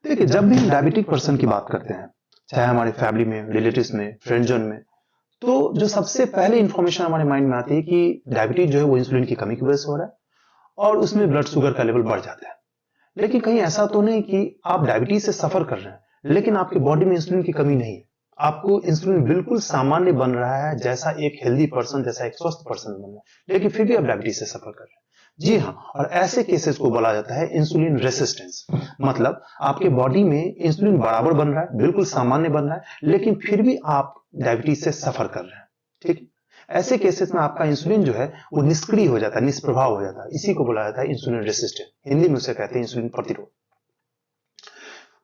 देखिए, जब भी हम डायबिटिक पर्सन की बात करते हैं, चाहे हमारे फैमिली में, रिलेटिव्स में, फ्रेंड जोन में, तो जो सबसे पहले इंफॉर्मेशन हमारे माइंड में आती है कि डायबिटीज जो है वो इंसुलिन की कमी की वजह से हो रहा है और उसमें ब्लड शुगर का लेवल बढ़ जाता है। लेकिन कहीं ऐसा तो नहीं कि आप डायबिटीज से सफर कर रहे हैं लेकिन आपकी बॉडी में इंसुलिन की कमी नहीं है। आपको इंसुलिन बिल्कुल सामान्य बन रहा है, जैसा एक हेल्दी पर्सन, जैसा एक स्वस्थ पर्सन बन रहा है, लेकिन फिर भी आप डायबिटीज से सफर कर रहे हैं। जी हाँ, और ऐसे केसेस को बोला जाता है इंसुलिन रेसिस्टेंस। मतलब आपके बॉडी में इंसुलिन बराबर बन रहा है, बिल्कुल सामान्य बन रहा है, लेकिन फिर भी आप डायबिटीज से सफर कर रहे हैं। ठीक, ऐसे केसेस में आपका इंसुलिन जो है वो निष्क्रिय हो जाता है, निष्प्रभाव हो जाता है। इसी को बोला जाता है इंसुलिन रेसिस्टेंट, हिंदी में उसे कहते हैं इंसुलिन प्रतिरोध।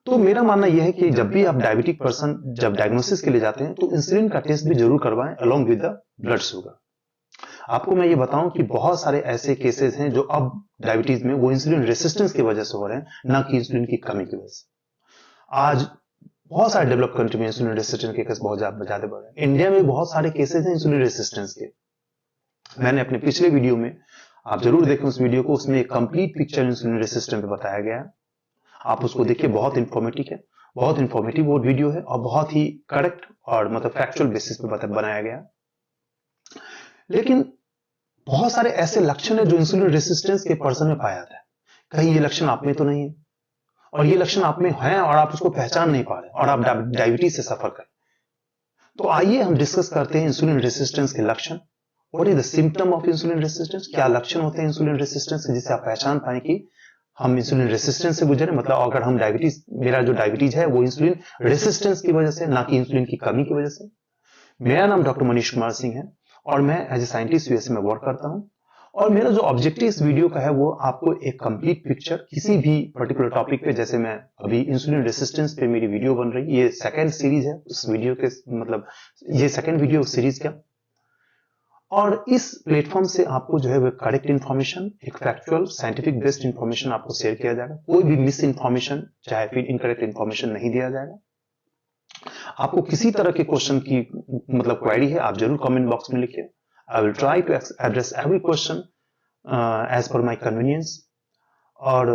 तो मेरा मानना यह है कि जब भी आप डायबिटिक पर्सन जब डायग्नोसिस के लिए जाते हैं तो इंसुलिन का टेस्ट भी जरूर करवाएं along with the blood sugar. आपको मैं ये बताऊं कि बहुत सारे ऐसे केसेस हैं जो अब डायबिटीज में वो इंसुलिन रेसिस्टेंस की वजह से हो रहे हैं, ना कि इंसुलिन की कमी की वजह से। आज बहुत सारे डेवलप कंट्री में इंसुलिन रेसिस्टेंस के केस बहुत ज्यादा बढ़ रहे हैं। इंडिया में बहुत सारे केसेस हैं इंसुलिन रेसिस्टेंस के। मैंने अपने पिछले वीडियो में, आप जरूर देखें उस वीडियो को, उसमें एक कंप्लीट पिक्चर इंसुलिन रेसिस्टेंस पे बताया गया है। आप उसको देखिए, बहुत इंफॉर्मेटिव है, बहुत इंफॉर्मेटिव वो वीडियो है और बहुत ही करेक्ट और मतलब फैक्चुअल बेसिस पे बनाया गया। लेकिन बहुत सारे ऐसे लक्षण है जो इंसुलिन रेसिस्टेंस के पर्सन में पाया जाता है। कहीं ये लक्षण आप में तो नहीं है, और ये लक्षण आप में है और आप उसको पहचान नहीं पा रहे और आप डायबिटीज से सफर कर। तो आइए हम डिस्कस करते हैं इंसुलिन रेसिस्टेंस के लक्षण। What is the symptom of insulin resistance? क्या लक्षण होते हैं इंसुलिन रेसिस्टेंस के जिससे आप पहचान पाए कि हम इंसुलिन रेसिस्टेंस से गुजरे, मतलब अगर हम डायबिटीज, मेरा जो डायबिटीज है वो इंसुलिन रेसिस्टेंस की वजह से, ना कि इंसुलिन की कमी की वजह से। मेरा नाम डॉक्टर मनीष कुमार सिंह है और मैं एज ए साइंटिस्ट यूएसए में वर्क करता हूं। और मेरा जो ऑब्जेक्टिव इस वीडियो का है वो आपको एक कंप्लीट पिक्चर किसी भी पर्टिकुलर टॉपिक पे, जैसे मैं अभी इंसुलिन रेसिस्टेंस पे मेरी वीडियो बन रही है, ये सेकंड सीरीज है उस वीडियो के, मतलब ये सेकंड वीडियो सीरीज का। और इस प्लेटफॉर्म से आपको जो है वो करेक्ट इन्फॉर्मेशन, एक फैक्चुअल साइंटिफिक बेस्ड इन्फॉर्मेशन आपको शेयर किया जाएगा। कोई भी मिस इन्फॉर्मेशन चाहे फिर इनकरेक्ट इन्फॉर्मेशन नहीं दिया जाएगा। आपको किसी तरह के क्वेश्चन की मतलब क्वेरी है, आप जरूर कमेंट बॉक्स में लिखिए। I will try to address every question as per my convenience. और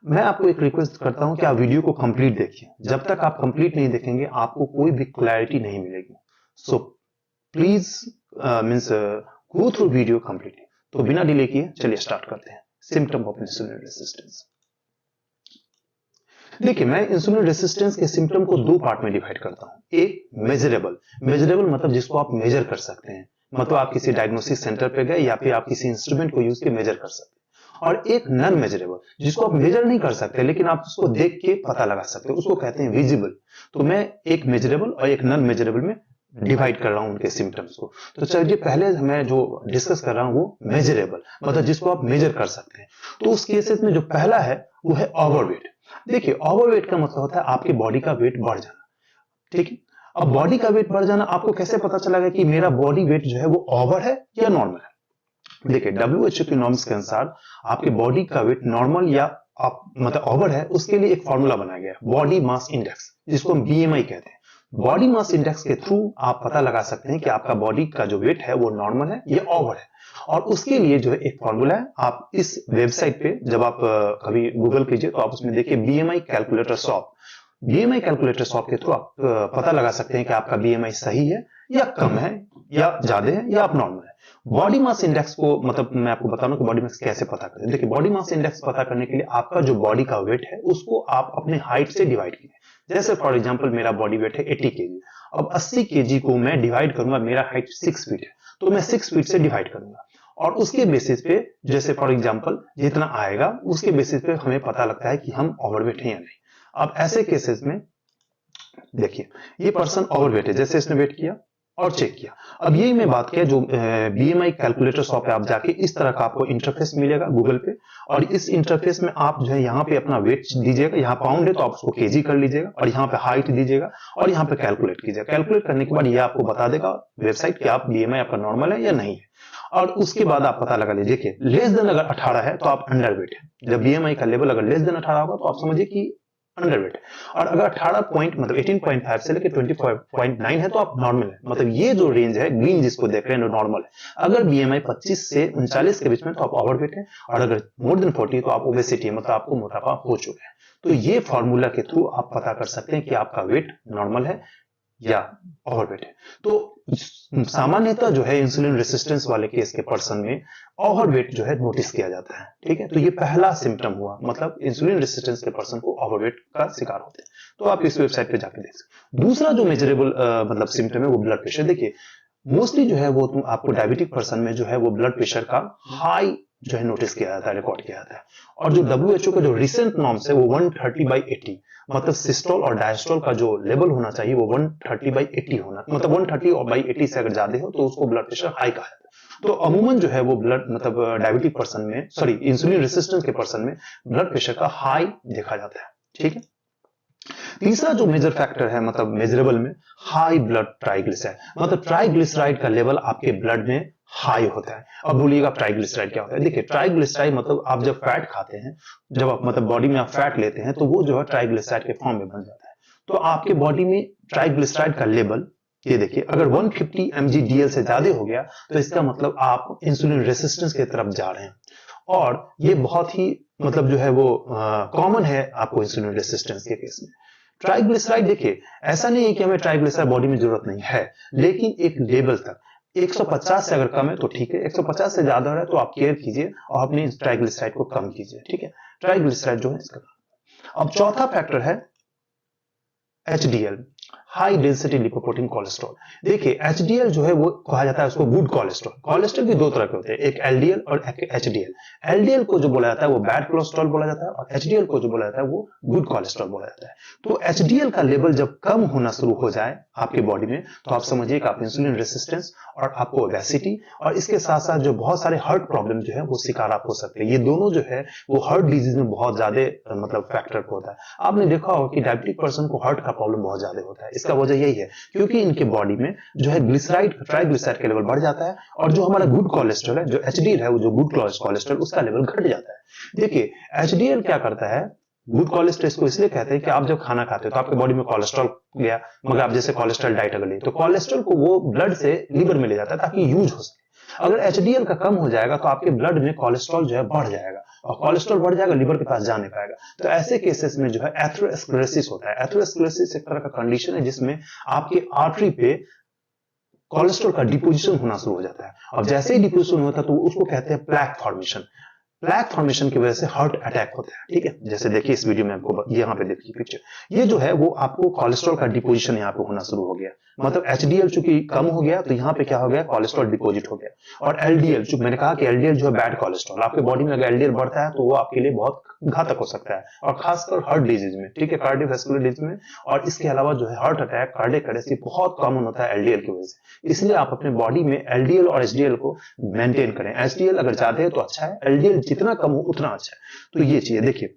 मैं आपको एक रिक्वेस्ट करता हूं कि आप वीडियो को कंप्लीट देखिए। जब तक आप कंप्लीट नहीं देखेंगे आपको कोई भी क्लैरिटी नहीं मिलेगी। So please means go through video completely. तो बिना डिले किए चलिए स्टार्ट करते हैं। Symptom of insulin resistance. देखिए, मैं इंसुलिन रेसिस्टेंस के सिम्टम को दो पार्ट में डिवाइड करता हूं। एक मेजरेबल, मेजरेबल मतलब जिसको आप मेजर कर सकते हैं, मतलब आप किसी डायग्नोसिस सेंटर पे गए या फिर आप किसी इंस्ट्रूमेंट को यूज के मेजर कर सकते हैं। और एक नॉन मेजरेबल, जिसको आप मेजर नहीं कर सकते लेकिन आप उसको देख के पता लगा सकते हो, उसको कहते हैं विजिबल। तो मैं एक मेजरेबल और एक नॉन मेजरेबल में डिवाइड कर रहा हूं उनके सिम्टम्स को। तो चलिए पहले मैं जो डिस्कस कर रहा हूं वो मेजरेबल, मतलब जिसको आप मेजर कर सकते हैं। तो उस केसेस में जो पहला है वो है ओवरवेट। देखिए, ओवरवेट का मतलब होता है आपके बॉडी का वेट बढ़ जाना। ठीक है, अब बॉडी का वेट बढ़ जाना, आपको कैसे पता चलेगा कि मेरा बॉडी वेट जो है वो ओवर है या नॉर्मल है? देखिए, WHO के नॉर्म्स के अनुसार आपके बॉडी का वेट नॉर्मल या आप मतलब ओवर है, उसके लिए एक फॉर्मूला बनाया गया है, बॉडी मास इंडेक्स, जिसको हम BMI कहते हैं। बॉडी मास इंडेक्स के थ्रू आप पता लगा सकते हैं कि आपका बॉडी का जो वेट है वो नॉर्मल है या ओवर है। और उसके लिए जो है एक फॉर्मूला है, आप इस वेबसाइट पे जब आप कभी गूगल कीजिए तो आप उसमें देखिए BMI calculator shop. BMI calculator shop के थ्रू आप पता लगा सकते हैं कि आपका BMI सही है या कम है या ज्यादा है या आप नॉर्मल है। बॉडी मास इंडेक्स को मतलब मैं आपको बता रहा हूं कि बॉडी मास कैसे पता करें। देखिए, बॉडी मास इंडेक्स पता करने के लिए आपका जो बॉडी का वेट है उसको आप अपने हाइट से डिवाइड कीजिए। जैसे फॉर एग्जांपल मेरा बॉडी वेट है 80 केजी। अब 80 केजी को मैं डिवाइड करूंगा, मेरा हाइट 6 फीट है तो मैं 6 फीट से डिवाइड करूंगा और उसके बेसिस पे, जैसे फॉर एग्जांपल जितना आएगा उसके बेसिस पे हमें पता लगता है कि हम ओवरवेट हैं या नहीं। अब ऐसे केसेस में देखिए, ये पर्सन ओवरवेट है, जैसे इसने वेट किया और चेक किया। अब यही मैं बात किया, जो BMI कैलकुलेटर शॉप पे आप जाके इस तरह का आपको इंटरफेस मिलेगा गूगल पे, और इस इंटरफेस में आप जो है यहाँ पे अपना वेट दीजिएगा। यहाँ पाउंड है तो आप उसको केजी कर लीजिएगा और यहाँ पे हाइट दीजिएगा और यहाँ पे कैलकुलेट कीजिएगा। कैलकुलेट करने के बाद ये आपको बता देगा वेबसाइट कि आप BMI आपका नॉर्मल है या नहीं है। और उसके बाद आप पता लगा लीजिए कि लेस देन अगर 18 है तो आप अंडर वेट है। जब BMI का लेवल अगर लेस देन 18 होगा तो आप समझिए कि अंडरवेट। और अगर 18 पॉइंट मतलब 18.5 से लेकर 25.9 है तो आप नॉर्मल है। मतलब ये जो रेंज है ग्रीन जिसको देख रहे हैं नॉर्मल है। अगर बीएमआई 25 से 39 के बीच में तो आप ओवरवेट है, और अगर मोर देन 40 तो आप ओबेसिटी है, मतलब आपको मोटापा हो चुका है। तो ये फॉर्मूला के थ्रू आप पता कर सकते हैं कि आपका वेट नॉर्मल है या ओवरवेट है। तो सामान्यतः जो है इंसुलिन रेसिस्टेंस वाले केस के पर्सन में ओवरवेट जो है नोटिस किया जाता है। ठीक है, तो ये पहला सिम्टम हुआ, मतलब इंसुलिन रेसिस्टेंस के पर्सन को ओवरवेट का शिकार होते हैं। तो आप इस वेबसाइट पे जाकर देख सकते हैं। दूसरा जो मेजरेबल मतलब सिम्टम है वो ब्लड प्रेशर। देखिए मोस्टली जो है वो आपको डायबिटिक पर्सन में जो है वो ब्लड प्रेशर का हाई जो है नोटिस किया जाता है, रिकॉर्ड किया जाता है। और जो WHO का जो रिसेंट नॉर्म्स है वो 130/80, मतलब सिस्टोल और डायस्टोल का जो लेवल होना चाहिए वो 130/80 होना, मतलब 130/80 से अगर ज्यादा हो तो उसको ब्लड प्रेशर हाई कहा जाता है। तो अमूमन जो है वो ब्लड मतलब डायबिटिक पर्सन में, सॉरी इंसुलिन रेसिस्टेंस के पर्सन में ब्लड प्रेशर का हाई देखा जाता है। ठीक है, तीसरा जो मेजर फैक्टर है मतलब मेजरेबल में, हाई ब्लड ट्राइग्लिसराइड, मतलब ट्राइग्लिसराइड का लेवल आपके ब्लड में हाई होता है। अब बोलिएगा ट्राइग्लिसराइड क्या होता है? देखिए ट्राइग्लिसराइड मतलब आप जब फैट खाते हैं, जब आप मतलब बॉडी में आप फैट लेते हैं तो वो जो है ट्राइग्लिसराइड के फॉर्म में बन जाता है। तो आपके बॉडी में ट्राइग्लिसराइड का लेवल, ये देखिए अगर 150 mg/dl से ज्यादा हो गया तो इसका मतलब आप इंसुलिन रेसिस्टेंस की तरफ जा रहे हैं। और ये बहुत ही मतलब जो है वो कॉमन है आपको इंसुलिन रेसिस्टेंस के केस में। ट्राइग्लिसराइड देखिए ऐसा नहीं है कि हमें ट्राइग्लिसराइड बॉडी में जरूरत नहीं है, लेकिन एक लेवल तक 150 से अगर कम है तो ठीक है, 150 से ज्यादा है तो आप केयर कीजिए और अपने ट्राइग्लिसराइड को कम कीजिए। ठीक है, ट्राइग्लिसराइड जो है इसका। अब चौथा फैक्टर है HDL, high density lipoprotein cholesterol. देखिए HDL जो है वो कहा जाता है उसको गुड कोलेस्ट्रॉल। कोलेस्ट्रॉल भी दो तरह के होते हैं, एक LDL और एक HDL। LDL को जो बोला जाता है वो बैड कोलेस्ट्रॉल बोला जाता है, और HDL को जो बोला जाता है वो गुड कोलेस्ट्रॉल बोला जाता है। तो HDL का लेवल जब कम होना शुरू हो जाए आपके बॉडी में तो आप समझिए कि आप इंसुलिन रेसिस्टेंस और आपको ओबेसिटी और इसके साथ साथ जो बहुत सारे हार्ट प्रॉब्लम जो है वो शिकार आप हो सकते हैं। ये दोनों जो है वो हार्ट डिजीज में बहुत ज्यादा मतलब फैक्टर होता है। आपने देखा होगा कि डायबिटिक पर्सन को हार्ट का प्रॉब्लम बहुत ज्यादा होता है। इसका वजह यही है क्योंकि इनके बॉडी में जो है ग्लिसराइड ट्राइग्लिसराइड का लेवल बढ़ जाता है, और जो हमारा गुड कोलेस्ट्रॉल है जो HDL है वो जो गुड कोलेस्ट्रॉल उसका लेवल घट जाता है। देखिए HDL क्या करता है, गुड कोलेस्ट्रॉल इसको इसलिए कहते हैं कि आप जब खाना खाते हो तो आपके बॉडी में कोलेस्ट्रॉल गया, मगर आप जैसे कोलेस्ट्रॉल डाइट अगर लिए तो कोलेस्ट्रॉल को वो ब्लड से लीवर में ले जाता है ताकि यूज हो सके। अगर HDL का कम हो जाएगा तो आपके ब्लड में कोलेस्ट्रॉल जो है बढ़ जाएगा, और कोलेस्ट्रॉल बढ़ जाएगा लीवर के पास जा नहीं पाएगा। तो ऐसे केसेस में जो है एथेरोस्क्लेरोसिस होता है। एथेरोस्क्लेरोसिस एक तरह का कंडीशन है जिसमें आपके आर्टरी पे कोलेस्ट्रॉल का डिपोजिशन होना शुरू हो जाता है, और जैसे ही डिपोजिशन होता है तो उसको कहते हैं प्लैक फॉर्मेशन। प्लैक फॉर्मेशन की वजह से हार्ट अटैक होता है। ठीक है, जैसे देखिए इस वीडियो में आपको यहाँ पे देखिए पिक्चर, ये जो है वो आपको कोलेस्ट्रॉल का डिपोजिशन यहाँ पे होना शुरू हो गया, मतलब HDL चूंकि कम हो गया तो यहाँ पे क्या हो गया, कोलेस्ट्रॉल डिपोजिट हो गया। और LDL, चूंकि मैंने कहा कि LDL जो है बैड कोलेस्ट्रॉल, आपके बॉडी में अगर LDL बढ़ता है तो वो आपके लिए बहुत घातक हो सकता है, और खासकर हार्ट डिजीज में। ठीक है, कार्डियोवैस्कुलर डिजीज में, और इसके अलावा जो है हार्ट अटैक, कार्डियक अरेस्ट बहुत कॉमन होता है LDL की वजह से। इसलिए आप अपने बॉडी में LDL और HDL को मेंटेन करें। HDL अगर ज्यादा है तो अच्छा है, LDL जितना कम हो उतना अच्छा है। तो ये चीज देखिए,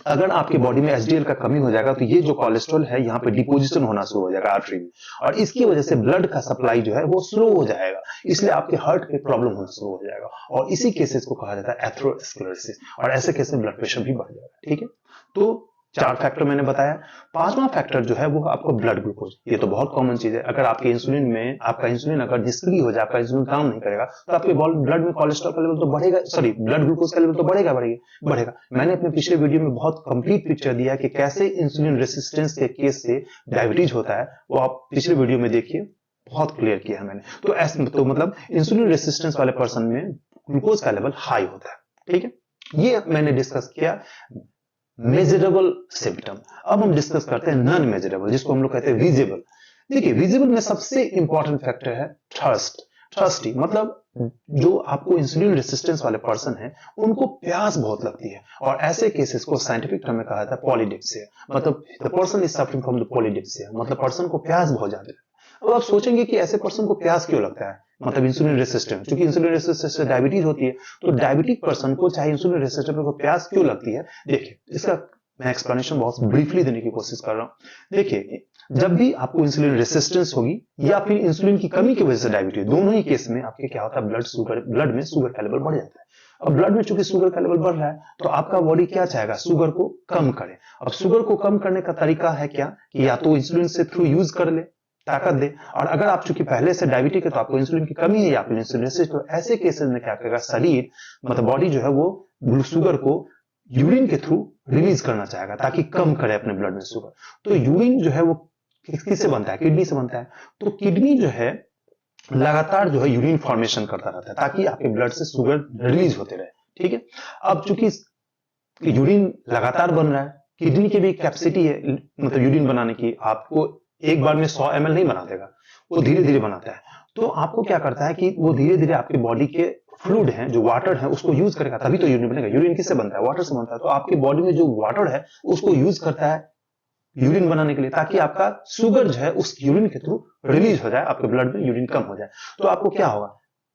अगर आपकी बॉडी में HDL का कमी हो जाएगा तो ये जो कोलेस्ट्रॉल है यहाँ पे डिपोजिशन होना शुरू हो जाएगा आर्टरी में, और इसकी वजह से ब्लड का सप्लाई जो है वो स्लो हो जाएगा, इसलिए आपके हार्ट में प्रॉब्लम होना शुरू हो जाएगा, और इसी केसेस को कहा जाता है एथेरोस्क्लेरोसिस, और ऐसे केस में ब्लड प्रेशर भी बढ़ जाएगा। ठीक है, तो 4 फैक्टर मैंने बताया। 5वां फैक्टर जो है वो आपको ब्लड ग्लूकोज। ये तो बहुत कॉमन चीज है, अगर आपके इंसुलिन में आपका इंसुलिन अगर डिस्क्री हो जाए, आपका इंसुलिन काम नहीं करेगा तो आपके ब्लड में कोलेस्ट्रॉल का लेवल तो बढ़ेगा, सॉरी ब्लड ग्लूकोज का लेवल तो बढ़ेगा। मैंने अपने पिछले वीडियो में बहुत कंप्लीट पिक्चर दिया कि कैसे इंसुलिन रेसिस्टेंस के केस से डायबिटीज होता है, वो आप पिछले वीडियो में देखिए, बहुत क्लियर किया है मैंने। तो ऐसे तो मतलब इंसुलिन रेसिस्टेंस वाले पर्सन में ग्लूकोज का लेवल हाई होता है। ठीक है, ये मैंने डिस्कस किया मेजरेबल सिम्टम। अब हम डिस्कस करते हैं नॉन मेजरेबल, जिसको हम लोग कहते हैं विजिबल। देखिए विजिबल में सबसे इंपॉर्टेंट फैक्टर है थर्स्टी, मतलब जो आपको इंसुलिन रेसिस्टेंस वाले पर्सन है उनको प्यास बहुत लगती है, और ऐसे केसेस को साइंटिफिक टर्म में कहा जाता है पॉलीडिप्सिया, मतलब the person is suffering from the polydipsia, मतलब पर्सन को प्यास बहुत ज्यादा है। अब आप सोचेंगे कि ऐसे पर्सन को प्यास क्यों लगता है, मतलब इंसुलिन रेसिस्टेंट, क्योंकि इंसुलिन रेसिस्टेंट से डायबिटीज होती है, तो डायबिटिक पर्सन को चाहे इंसुलिन रेसिस्टेंट को प्यास क्यों लगती है, देखिए इसका मैं एक्सप्लेनेशन बहुत ब्रीफली देने की कोशिश कर रहा हूं। देखिए जब भी आपको इंसुलिन रेसिस्टेंस होगी या फिर इंसुलिन की कमी की वजह से डायबिटीज, दोनों ही केस में आपके क्या होता है, ब्लड में शुगर का लेवल बढ़ जाता है। अब ब्लड में चूंकि शुगर का लेवल बढ़ रहा है तो आपका बॉडी क्या चाहेगा, शुगर को कम करे। अब शुगर को कम करने का तरीका है क्या कि या तो इंसुलिन से थ्रू यूज कर ले, ताकत दे, और अगर आप चूंकि पहले से डायबिटिक है तो आपको इंसुलिन की कमी है या फिर इंसुलिन रेसिस्ट, तो ऐसे केसेस में क्या करेगा शरीर मतलब बॉडी जो है वो शुगर को यूरिन के थ्रू रिलीज करना चाहेगा ताकि कम करे अपने ब्लड में शुगर। तो यूरिन जो है वो किससे बनता है? किडनी से बनता है। तो किडनी जो है लगातार जो है यूरिन फॉर्मेशन करता रहता है ताकि आपके ब्लड से शुगर रिलीज होते रहे, ठीक है। अब चूंकि यूरिन लगातार बन रहा है, किडनी की भी कैपेसिटी है मतलब यूरिन बनाने की, आपको एक बार में 100 ml नहीं बना देगा, वो धीरे धीरे बनाता है। तो आपको क्या करता है कि वो धीरे धीरे आपके बॉडी के फ्लूइड है जो वाटर है उसको यूज करेगा, तभी तो यूरिन बनेगा। यूरिन किससे बनता है? वाटर से बनता है। तो आपकी बॉडी में जो वाटर है उसको यूज करता है यूरिन बनाने के लिए, ताकि आपका शुगर जो है उस यूरिन के थ्रू रिलीज हो जाए, आपके ब्लड में यूरिन कम हो जाए। तो आपको क्या होगा?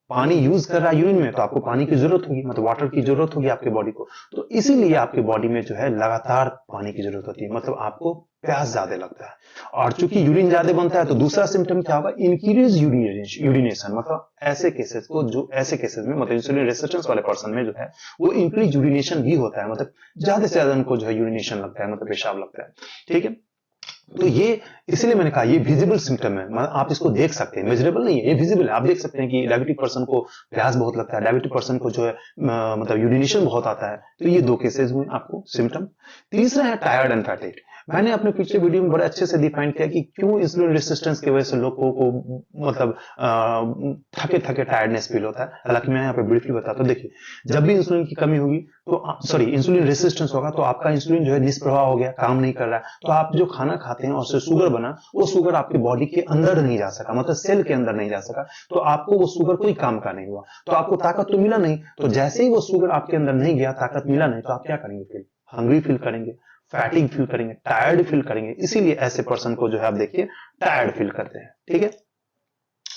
पानी यूज कर रहा है यूरिन में, तो आपको पानी की जरूरत होगी, मतलब वाटर की जरूरत होगी आपके बॉडी को। तो इसीलिए आपके बॉडी में जो है लगातार पानी की जरूरत होती है, मतलब आपको प्यास ज्यादा लगता है। और चूंकि यूरिन ज्यादा बनता है तो दूसरा सिम्टम क्या होगा? Increase urination. मतलब ऐसे केसेस को जो ऐसे केसेस में मतलब इंसुलिन रेजिस्टेंस वाले पर्सन में जो है वो इंक्रीज यूरिनेशन भी होता है, मतलब ज्यादा से ज्यादा उनको जो है यूरिनेशन लगता है, मतलब पेशाब लगता है, ठीक है। तो ये इसलिए मैंने कहा ये विजिबल सिम्टम है, मतलब आप इसको देख सकते हैं, मेजरेबल नहीं है, ये विजिबल है। आप देख सकते हैं कि डायबिटिक पर्सन को प्यास बहुत लगता है, डायबिटिक पर्सन को जो है मतलब यूरिनेशन बहुत आता है। तो ये दो केसेस हुए आपको सिम्टम। तीसरा है टायर्ड एंड फैटिग्ड। मैंने अपने पिछले वीडियो में बड़े अच्छे से डिफाइन किया कि क्यों इंसुलिन रेसिस्टेंस की वजह से लोगों को मतलब थके थके टायर्डनेस फील होता है। हालांकि मैं यहाँ पे ब्रीफली बताता हूँ। देखिए, जब भी इंसुलिन की कमी होगी तो सॉरी इंसुलिन रेसिस्टेंस होगा तो आपका इंसुलिन जो है निष्प्रभाव हो गया, काम नहीं कर रहा है। तो आप जो खाना खाते हैं और उससे शुगर बना, वो शुगर आपके बॉडी के अंदर नहीं जा सका, मतलब सेल के अंदर नहीं जा सका, तो आपको वो शुगर कोई काम का नहीं हुआ, तो आपको ताकत तो मिला नहीं। तो जैसे ही वो शुगर आपके अंदर नहीं गया, ताकत मिला नहीं, तो आप क्या करेंगे? फिर हंग्री फील करेंगे, फैटिग फील करेंगे, टायर्ड फील करेंगे। इसीलिए ऐसे पर्सन को जो है आप देखिए टायर्ड फील करते हैं, ठीक है।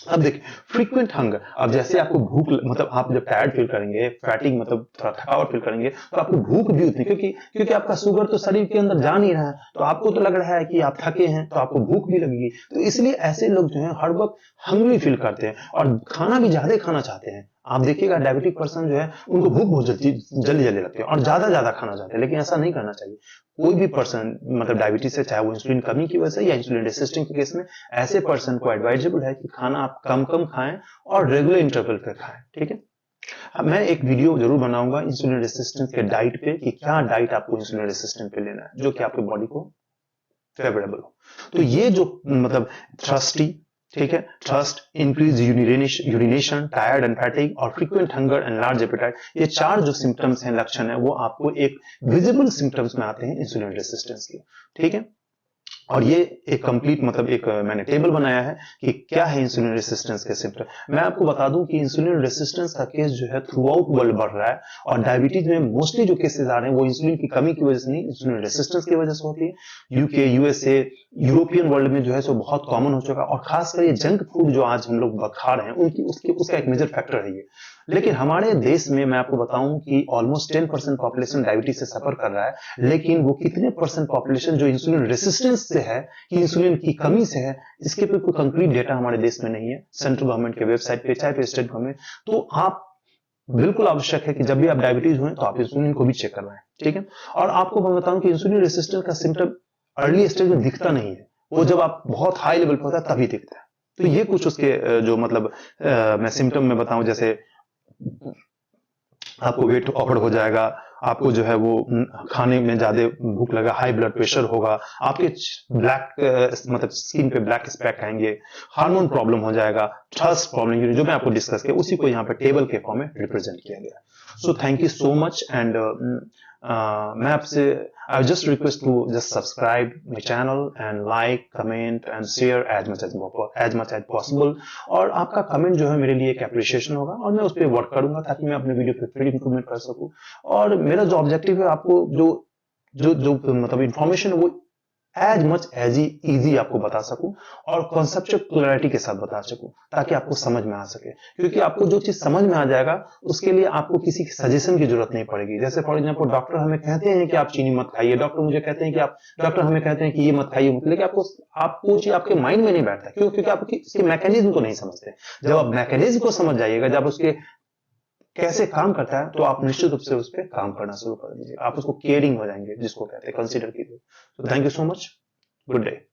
अब देखिए फ्रीक्वेंट हंगर, अब जैसे आपको भूख मतलब आप जब टायर्ड फील करेंगे, फैटिग मतलब थोड़ा थकावट फील करेंगे, तो आपको भूख भी उतनी, क्योंकि आपका शुगर तो शरीर के अंदर जा नहीं रहा है, तो आपको तो लग रहा है कि आप थके हैं, तो आपको भूख भी लगेगी। तो इसलिए ऐसे लोग जो है हर वक्त हंग्री फील करते हैं और खाना भी ज्यादा खाना चाहते हैं। आप देखिएगा डायबिटिक पर्सन जो है उनको भूख बहुत जल्दी जल्दी लगती है और ज्यादा खाना चाहते हैं, लेकिन ऐसा नहीं करना चाहिए। कोई भी पर्सन मतलब डायबिटीज से, चाहे वो इंसुलिन कमी की वजह से या इंसुलिन रेसिस्टेंट के केस में, ऐसे पर्सन को एडवाइजेबल है कि खाना आप कम कम खाएं और रेगुलर इंटरवल पे खाएं, ठीक है। अब मैं एक वीडियो जरूर बनाऊंगा इंसुलिन रेसिस्टेंट के डाइट पे कि क्या डाइट आपको इंसुलिन रेसिस्टेंट पे लेना है जो कि आपके बॉडी को फेवरेबल हो। तो ये जो मतलब थ्रस्टी, ठीक है, thirst, increase urination, tired and fatigue और frequent hunger and large appetite, ये चार जो सिम्टम्स हैं, लक्षण है, वो आपको एक विजिबल सिम्टम्स में आते हैं इंसुलिन रेसिस्टेंस के, ठीक है। और ये एक कंप्लीट मतलब एक मैंने टेबल बनाया है कि क्या है इंसुलिन रेसिस्टेंस के सिम्टम। मैं आपको बता दूं कि इंसुलिन रेसिस्टेंस का केस जो है थ्रू आउट वर्ल्ड बढ़ रहा है और डायबिटीज में मोस्टली जो केसेस आ रहे हैं वो इंसुलिन की कमी की वजह से नहीं, इंसुलिन रेसिस्टेंस की वजह से होती है। यूके, यूएसए, यूरोपियन वर्ल्ड में जो है सो बहुत कॉमन हो चुका है और खासकर ये जंक फूड जो आज हम लोग खा रहे हैं उनकी उसका एक मेजर फैक्टर है ये। लेकिन हमारे देश में मैं आपको बताऊं कि ऑलमोस्ट 10% पॉपुलेशन डायबिटीज से सफर कर रहा है, लेकिन वो कितने परसेंट पॉपुलेशन जो इंसुलिन रेसिस्टेंस से है कि इंसुलिन की कमी से है, इसके पे कोई कंक्रीट डेटा हमारे देश में नहीं है सेंट्रल गवर्नमेंट के वेबसाइट पे, चाहे स्टेट गवर्नमेंट। तो आप बिल्कुल आवश्यक है कि जब भी आप डायबिटीज हुए तो आप इंसुलिन को भी चेक करवाएं, ठीक है। और आपको मैं बताऊं कि इंसुलिन रेसिस्टेंस का सिम्टम अर्ली स्टेज में दिखता नहीं है, वो जब आप बहुत हाई लेवल पर होता है तभी दिखता है। तो ये कुछ उसके जो मतलब मैं सिम्टम में बताऊं, जैसे आपको वेट ऑकवर्ड हो जाएगा, आपको जो है वो खाने में ज्यादा भूख लगा, हाई ब्लड प्रेशर होगा, आपके ब्लैक मतलब स्किन पे ब्लैक स्पैक आएंगे, हार्मोन प्रॉब्लम हो जाएगा, थ्रस्ट प्रॉब्लम जो मैं आपको डिस्कस किया उसी को यहाँ पे टेबल के फॉर्म में रिप्रेजेंट किया गया। So thank you so much and मैं आपसे I just request to just subscribe my channel and like, comment and share as much as possible. और आपका कमेंट जो है मेरे लिए एक एप्रिसिएशन होगा और मैं उस पर वर्क करूंगा ताकि मैं अपने वीडियो पे फिर इंप्रूवमेंट कर सकूं। और मेरा जो ऑब्जेक्टिव है आपको जो जो जो मतलब इंफॉर्मेशन है वो एज मच एज इजी आपको बता सकूं और कॉन्सेप्चुअल क्लैरिटी के साथ बता सकूं ताकि आपको समझ में आ सके। क्योंकि आपको जो चीज समझ में आ जाएगा उसके लिए आपको किसी सजेशन की जरूरत नहीं पड़ेगी। जैसे फॉर एग्जांपल डॉक्टर हमें कहते हैं कि आप चीनी मत खाइए, डॉक्टर मुझे कहते हैं कि आप, डॉक्टर हमें कहते हैं कि ये मत खाइए, लेकिन आपको चीज आपके माइंड में नहीं बैठता। क्यों? क्योंकि आप उसके मैकेनिज्म को नहीं समझते। जब आप मैकेनिज्म को समझ जाइएगा, जब उसके कैसे काम करता है, तो आप निश्चित रूप से उस पर काम करना शुरू कर दीजिए। आप उसको केयरिंग हो जाएंगे, जिसको कहते हैं, कंसिडर कीजिए। तो thank you so much, good day.